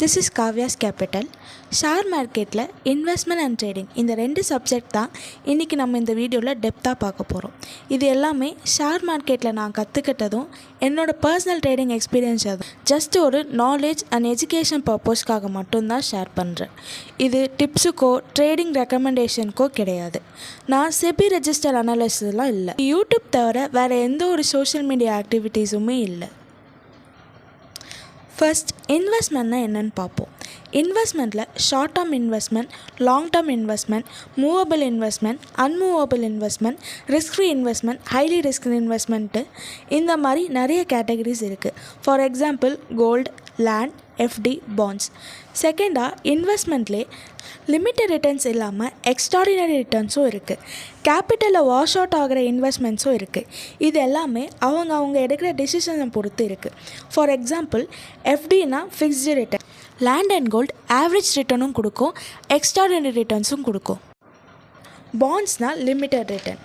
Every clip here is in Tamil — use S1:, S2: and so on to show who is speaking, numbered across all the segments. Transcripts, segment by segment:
S1: This is Kavya's capital. Share மார்க்கெட்டில் இன்வெஸ்ட்மெண்ட் அண்ட் ட்ரேடிங் இந்த 2 சப்ஜெக்ட் தான் இன்றைக்கி நம்ம இந்த வீடியோவில் டெப்த்தாக பார்க்க போகிறோம். இது எல்லாமே ஷேர் மார்க்கெட்டில் நான் கற்றுக்கிட்டதும் என்னோடய பர்சனல் ட்ரேடிங் எக்ஸ்பீரியன்ஸ் அதுவும் ஜஸ்ட் ஒரு நாலேஜ் அண்ட் எஜுகேஷன் பர்பஸ்க்காக மட்டும்தான் ஷேர் பண்ணுறேன். இது டிப்ஸுக்கோ ட்ரேடிங் ரெக்கமெண்டேஷனுக்கோ கிடையாது. நான் செபி ரெஜிஸ்டர் அனாலிசிஸ்லாம் இல்லை. யூடியூப் தவிர வேறு எந்த ஒரு சோஷியல் மீடியா ஆக்டிவிட்டீஸுமே இல்லை. ஃபர்ஸ்ட் இன்வெஸ்ட்மெண்ட்னா என்னென்னு பார்ப்போம். இன்வெஸ்ட்மெண்ட்டில் short term investment, long term investment, movable investment, unmovable investment, risk free investment, highly risk investment இந்த மாதிரி நிறைய கேட்டகரிஸ் இருக்குது. For example gold, land, FD, bonds. செகண்டாக இன்வெஸ்ட்மெண்ட்லேயே லிமிட்டட் ரிட்டர்ன்ஸ் இல்லாமல் எக்ஸ்ட்ராடினரி ரிட்டர்ன்ஸும் இருக்குது. கேபிட்டலில் வாஷ் அவுட் ஆகிற இன்வெஸ்ட்மெண்ட்ஸும் இருக்குது. இது எல்லாமே அவங்க எடுக்கிற டெசிஷனை பொறுத்து இருக்குது. ஃபார் எக்ஸாம்பிள் எஃப்டினா fixed return, land and gold average ரிட்டர்னும் கொடுக்கும், எக்ஸ்ட்ராடினரி ரிட்டர்ன்ஸும் கொடுக்கும். பாண்ட்ஸ்னால் limited return,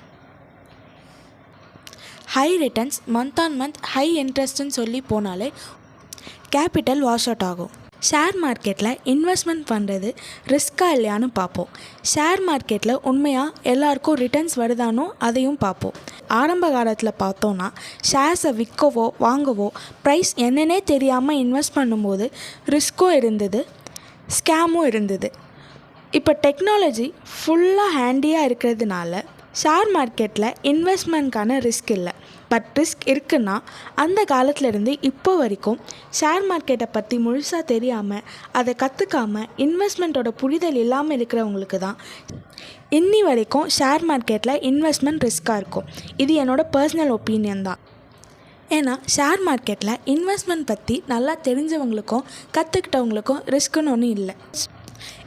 S1: high returns, month on month high இன்ட்ரெஸ்ட்னு சொல்லி போனாலே கேபிட்டல் வாஷ் அவுட் ஆகும். ஷேர் மார்க்கெட்டில் இன்வெஸ்ட்மெண்ட் பண்ணுறது ரிஸ்க்காக இல்லையான்னு பார்ப்போம். ஷேர் மார்க்கெட்டில் உண்மையாக எல்லாருக்கும் ரிட்டர்ன்ஸ் வருதானோ அதையும் பார்ப்போம். ஆரம்ப காலத்தில் பார்த்தோன்னா ஷேர்ஸை விற்கவோ வாங்கவோ ப்ரைஸ் என்னன்னே தெரியாமல் இன்வெஸ்ட் பண்ணும்போது ரிஸ்க்கும் இருந்தது, ஸ்கேமும் இருந்தது. இப்போ டெக்னாலஜி ஃபுல்லாக ஹேண்டியாக இருக்கிறதுனால ஷேர் மார்க்கெட்டில் இன்வெஸ்ட்மெண்ட்கான ரிஸ்க் இல்லை. பட் ரிஸ்க் இருக்குன்னா அந்த காலத்துலேருந்து இப்போ வரைக்கும் ஷேர் மார்க்கெட்டை பற்றி முழுசாக தெரியாமல் அதை கற்றுக்காமல் இன்வெஸ்ட்மெண்ட்டோட புரிதல் இல்லாமல் இருக்கிறவங்களுக்கு தான் இன்னி வரைக்கும் ஷேர் மார்க்கெட்டில் இன்வெஸ்ட்மெண்ட் ரிஸ்க்காக இருக்கும். இது என்னோடய பர்சனல் ஒப்பீனியன் தான். ஏன்னா ஷேர் மார்க்கெட்டில் இன்வெஸ்ட்மெண்ட் பற்றி நல்லா தெரிஞ்சவங்களுக்கும் கற்றுக்கிட்டவங்களுக்கும் ரிஸ்க்குன்னு ஒன்றும் இல்லை.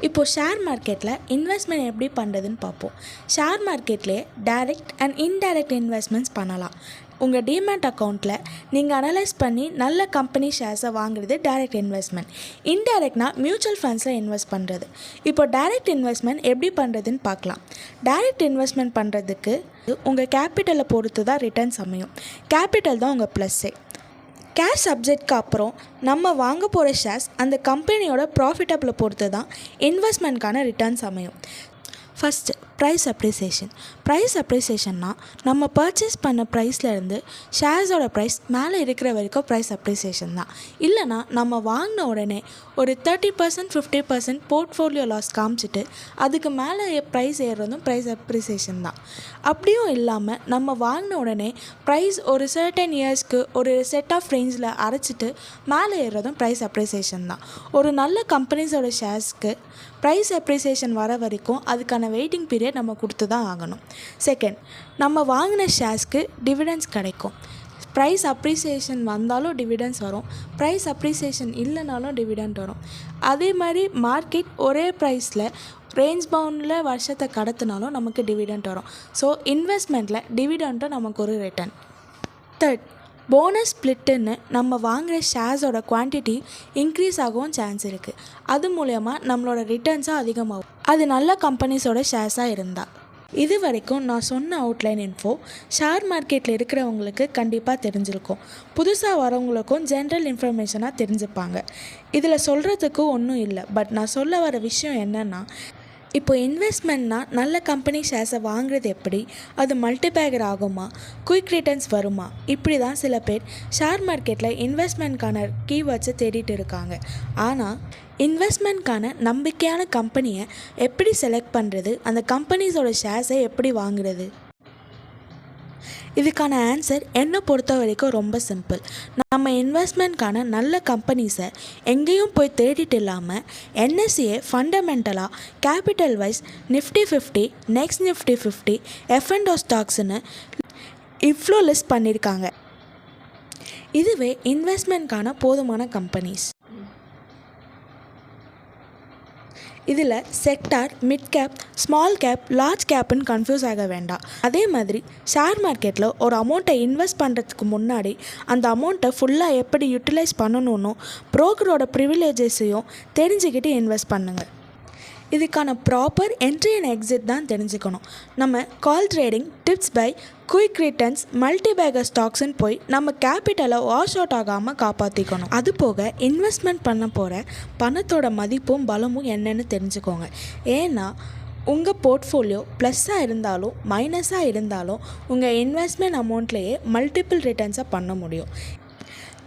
S1: இப்போது ஷேர் மார்க்கெட்டில் இன்வெஸ்ட்மெண்ட் எப்படி பண்ணுறதுன்னு பார்ப்போம். ஷேர் மார்க்கெட்லேயே டைரக்ட் அண்ட் இன்டைரக்ட் இன்வெஸ்ட்மெண்ட்ஸ் பண்ணலாம். உங்கள் டிமேட் அக்கௌண்ட்டில் நீங்கள் அனலைஸ் பண்ணி நல்ல கம்பெனி ஷேர்ஸை வாங்குறது டைரக்ட் இன்வெஸ்ட்மெண்ட். இன்டைரக்ட்னா மியூச்சுவல் ஃபண்ட்ஸில் இன்வெஸ்ட் பண்ணுறது. இப்போ டைரக்ட் இன்வெஸ்ட்மெண்ட் எப்படி பண்ணுறதுன்னு பார்க்கலாம். டைரக்ட் இன்வெஸ்ட்மெண்ட் பண்ணுறதுக்கு உங்கள் கேபிட்டலை பொறுத்து தான் ரிட்டர்ன்ஸ் அமையும். கேபிட்டல் தான் உங்கள் ப்ளஸ்ஸே. கேஷ் சப்ஜெக்ட்க்கு அப்புறம் நம்ம வாங்க போகிற ஷேர்ஸ் அந்த கம்பெனியோட ப்ராஃபிட்டபிளை பொறுத்து தான் இன்வெஸ்ட்மெண்ட்கான ரிட்டர்ன்ஸ் அமையும். First prize appreciation. ப்ரைஸ் அப்ரிசியேஷன்னா நம்ம பர்ச்சேஸ் பண்ண ப்ரைஸ்லேருந்து ஷேர்ஸோட ப்ரைஸ் மேலே இருக்கிற வரைக்கும் ப்ரைஸ் அப்ரிசியேஷன் தான். இல்லைனா நம்ம வாங்கின உடனே ஒரு 30% 50% போர்ட்ஃபோலியோ லாஸ் காமிச்சிட்டு அதுக்கு மேலே ப்ரைஸ் ஏறுறதும் ப்ரைஸ் அப்ரிசியேஷன் தான். அப்படியும் இல்லாமல் நம்ம வாங்கின உடனே ப்ரைஸ் ஒரு சர்டன் இயர்ஸ்க்கு ஒரு செட் ஆஃப் ரேஞ்சில் அரைச்சிட்டு மேலே ஏறுறதும் ப்ரைஸ் அப்ரிசியேஷன் தான். ஒரு நல்ல கம்பெனிஸோட ஷேர்ஸ்க்கு ப்ரைஸ் அப்ரிசியேஷன் வர வரைக்கும் அதுக்கான வெயிட்டிங் பீரியட் நம்ம கொடுத்து தான் ஆகணும். செகண்ட், நம்ம வாங்கின ஷேர்ஸ்க்கு டிவிடெண்ட்ஸ் கிடைக்கும். ப்ரைஸ் அப்ரிசியேஷன் வந்தாலும் டிவிடெண்ட்ஸ் வரும், ப்ரைஸ் அப்ரிசியேஷன் இல்லைனாலும் டிவிடெண்ட் வரும். அதே மாதிரி மார்க்கெட் ஒரே ப்ரைஸில் ரேஞ்ச் பவுண்டில் வருஷத்தை கடத்தினாலும் நமக்கு டிவிடெண்ட் வரும். ஸோ இன்வெஸ்ட்மெண்ட்டில் டிவிடெண்ட்டும் நமக்கு ஒரு ரிட்டர்ன். தேர்ட், போனஸ் ஸ்ப்ளிட்டுன்னு நம்ம வாங்குகிற ஷேர்ஸோட குவான்டிட்டி இன்க்ரீஸ் ஆகவும் சான்ஸ் இருக்குது. அது மூலயமா நம்மளோட ரிட்டர்ன்ஸும் அதிகமாகும், அது நல்ல கம்பெனிஸோட ஷேர்ஸாக இருந்தால். இது வரைக்கும் நான் சொன்ன அவுட்லைன் இன்ஃபோ ஷேர் மார்க்கெட்டில் இருக்கிறவங்களுக்கு கண்டிப்பாக தெரிஞ்சிருக்கும். புதுசாக வரவங்களுக்கும் ஜென்ரல் இன்ஃபர்மேஷனாக தெரிஞ்சுப்பாங்க. இதில் சொல்கிறதுக்கு ஒன்றும் இல்லை. பட் நான் சொல்ல வர விஷயம் என்னென்னா, இப்போ இன்வெஸ்ட்மெண்ட்னா நல்ல கம்பெனி ஷேர்ஸை வாங்குறது எப்படி, அது மல்டிபேக்கர் ஆகுமா, குயிக் ரிட்டர்ன்ஸ் வருமா, இப்படி தான் சில பேர் ஷேர் மார்க்கெட்டில் இன்வெஸ்ட்மெண்ட்கான கீவேர்ட்ஸை தேடிட்டு இருக்காங்க. ஆனால் இன்வெஸ்ட்மெண்ட்கான நம்பிக்கையான கம்பெனியை எப்படி செலக்ட் பண்ணுறது, அந்த கம்பெனிஸோட ஷேர்ஸை எப்படி வாங்குறது, இதுக்கான ஆன்சர் என்னை பொறுத்த வரைக்கும் ரொம்ப சிம்பிள். நம்ம இன்வெஸ்ட்மெண்ட்கான நல்ல கம்பெனிஸை எங்கேயும் போய் தேடிட்டு இல்லாமல் என்எஸ்சியை ஃபண்டமெண்டலாக capital wise Nifty 50, next Nifty 50, F&O ஸ்டாக்ஸ்னு இவ்வளோ லிஸ்ட் பண்ணியிருக்காங்க. இதுவே இன்வெஸ்ட்மெண்ட்கான போதுமான கம்பெனிஸ். இதில் sector, mid cap, small cap, large கேப்புன்னு கன்ஃபியூஸ் ஆக வேண்டாம். அதே மாதிரி ஷேர் மார்க்கெட்டில் ஒரு அமௌண்ட்டை இன்வெஸ்ட் பண்ணுறதுக்கு முன்னாடி அந்த அமௌண்ட்டை ஃபுல்லாக எப்படி யூட்டிலைஸ் பண்ணணும்னு ப்ரோக்கரோட ப்ரிவிலேஜஸையும் தெரிஞ்சுக்கிட்டு இன்வெஸ்ட் பண்ணுங்கள். இதுக்கான ப்ராப்பர் என்ட்ரி அண்ட் எக்ஸிட் தான் தெரிஞ்சுக்கணும். நம்ம call trading, tips buy, quick returns, multibagger ஸ்டாக்ஸ்ன்னு போய் நம்ம கேபிட்டலை வாஷ் அவுட் ஆகாமல் காப்பாற்றிக்கணும். அது போக இன்வெஸ்ட்மெண்ட் பண்ண போகிற பணத்தோட மதிப்பும் பலமும் என்னென்னு தெரிஞ்சுக்கோங்க. ஏன்னா உங்கள் போர்ட்ஃபோலியோ ப்ளஸ்ஸாக இருந்தாலும் மைனஸாக இருந்தாலும் உங்கள் இன்வெஸ்ட்மெண்ட் அமௌண்ட்லேயே மல்டிபிள் ரிட்டர்ன்ஸை பண்ண முடியும்.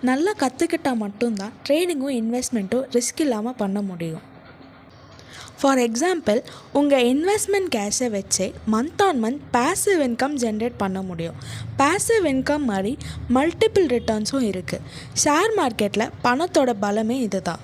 S1: நல்லா கற்றுக்கிட்டால் மட்டும்தான் ட்ரேடிங்கும் இன்வெஸ்ட்மெண்ட்டும் ரிஸ்க் இல்லாமல் பண்ண முடியும். ஃபார் எக்ஸாம்பிள், உங்கள் இன்வெஸ்ட்மெண்ட் கேஷை வச்சு month on month passive income generate பண்ண முடியும். பேசிவ் இன்கம் மாதிரி மல்டிபிள் ரிட்டர்ன்ஸும் இருக்குது. ஷேர் மார்க்கெட்டில் பணத்தோட பலமே இதுதான்.